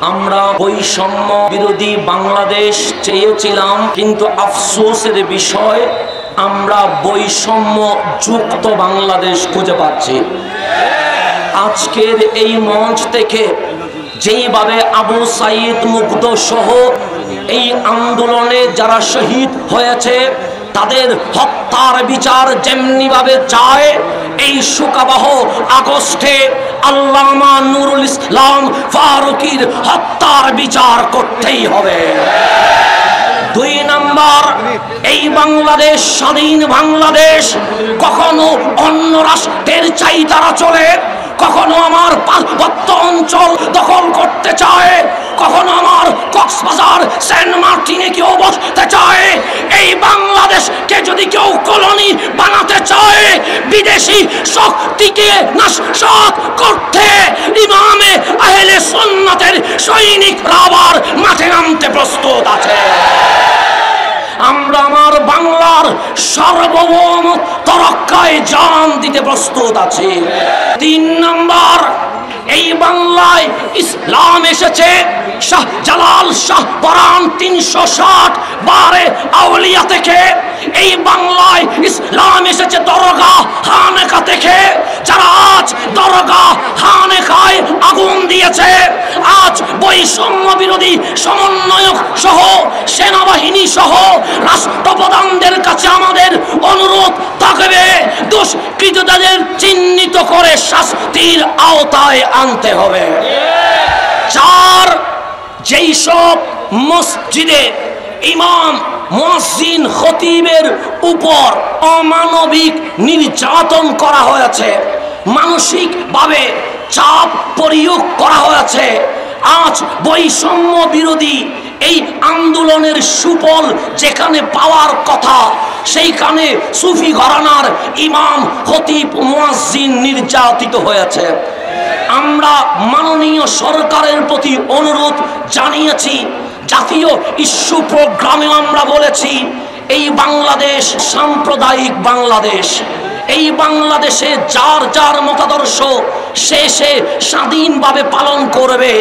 আমরা বৈষম্য বিরোধী বাংলাদেশ চেয়েছিলাম, কিন্তু আফসোসের বিষয় আমরা বৈষম্য যুক্ত বাংলাদেশ খুঁজে পাচ্ছি। আজকের এই মঞ্চ থেকে যেইভাবে আবু সাইদ মুগ্ধ সহ এই আন্দোলনে যারা শহীদ হয়েছে তাদের হত্যার বিচার যেমনি ভাবে চায়, এই শোকাবহ আগস্টে আল্লামা নুরুল ইসলাম ফারুকীর হত্যার বিচার করতেই হবে। ২ নম্বর, এই বাংলাদেশ স্বাধীন বাংলাদেশ কখনো অন্য রাষ্ট্রের চাইতারা চলে, কখনো আমার পার্বত্য অঞ্চল দখল করতে চায়, কখনো আমার কক্সবাজার সেন্ট মার্টিনে কেউ বসতে চায়। এই বাংলাদেশকে যদি কেউ কলোনি বানাতে চায়, বিদেশি শক্তিকে নাশসাত করতে ইমামে আহলে সুন্নাতের সৈনিকরা আবার মাঠে নামতে প্রস্তুত আছে। আমরা আমার বাংলার সার্বভৌম তরক্কায় জান দিতে প্রস্তুত আছি। ৩ নম্বর, এই বাংলায় ইসলাম এসেছে শাহজালাল শাহপরান ৩৬০ বারে আউলিয়া থেকে। এই বাংলায় ইসলাম এসেছে দরগাহ খানেকা থেকে। যারা আজ দরগাহ খানেকায় আগুন দিয়েছে, আজ বৈষম্য বিরোধী সমন্বয়ক সহ সেনাবাহিনী সহ রাষ্ট্রপ্রধানদের কাছে আমাদের অনুরোধ থাকবে, দুষ্কৃতদের চিহ্নিত করে শাস্তির আওতায় আনতে হবে। ৪, যেই সব মসজিদে ইমাম মুয়াজ্জিন খতিবের উপর অমানবিক নির্যাতন করা হয়েছে, মানসিকভাবে চাপ প্রয়োগ করা হয়েছে, আজ বৈষম্য বিরোধী এই আন্দোলনের সুফল যেখানে পাওয়ার কথা, সেইখানে সুফি ঘরানার ইমাম খতিব মুয়াজ্জিন নির্যাতিত হয়েছে। আমরা মাননীয় সরকারের প্রতি অনুরোধ জানিয়েছি, জাতীয় ইস্যু প্রোগ্রামে আমরা বলেছি, এই বাংলাদেশ সাম্প্রদায়িক বাংলাদেশ। এই বাংলাদেশে যার যার মতাদর্শ সে স্বাধীনভাবে পালন করবে।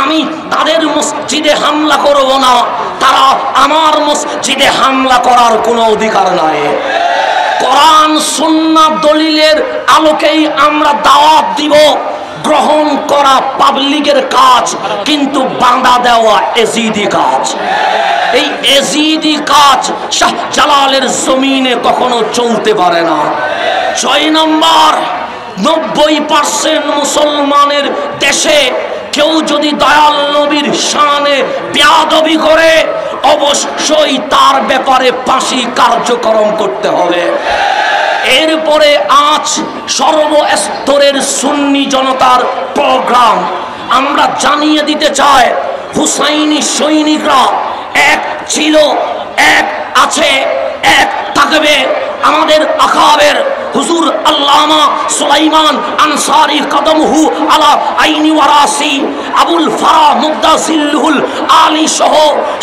আমি তাদের মসজিদে হামলা করব না, তারা আমার মসজিদে হামলা করার কোনো অধিকার নাই। কোরআন সুন্নাহ দলিলের আলোকেই আমরা দাওয়াত দিব। গ্রহণ করা পাবলিকের কাজ, কিন্তু বাঁধা দেওয়া এজিদি কাজ। এই এজিদি কাজ শাহজালালের জমিনে কখনো চলতে পারে না। ৬ নম্বর, ৯০% মুসলমানের দেশে কেউ যদি দয়াল নবীর শানে বেয়াদবি করে, অবশ্যই তার ব্যাপারে ফাঁসি কার্যক্রম করতে হবে। এরপরে আজ সর্বস্তরের সুন্নি জনতার প্রোগ্রাম আমরা জানিয়ে দিতে চাই, হুসাইনি সৈনিকরা এক ছিল, এক আছে, এক থাকবে। আমাদের আকাবের হুজুর আল্লামা সুলাইমান আনসারী কদমহু আলা আইনি ওয়ারাসি, আবুল ফারাহ মুদাসিলুল আলী সহ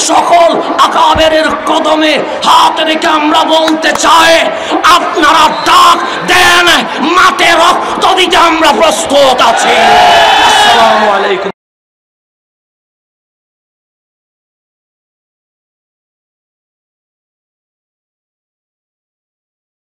সকল আকাবেরের কদমে হাত রেখে আমরা বলতে চাই, আপনারা ডাক দেন, মাঠে রক্ত দিতে আমরা প্রস্তুত আছি। আসসালামু আলাইকুম।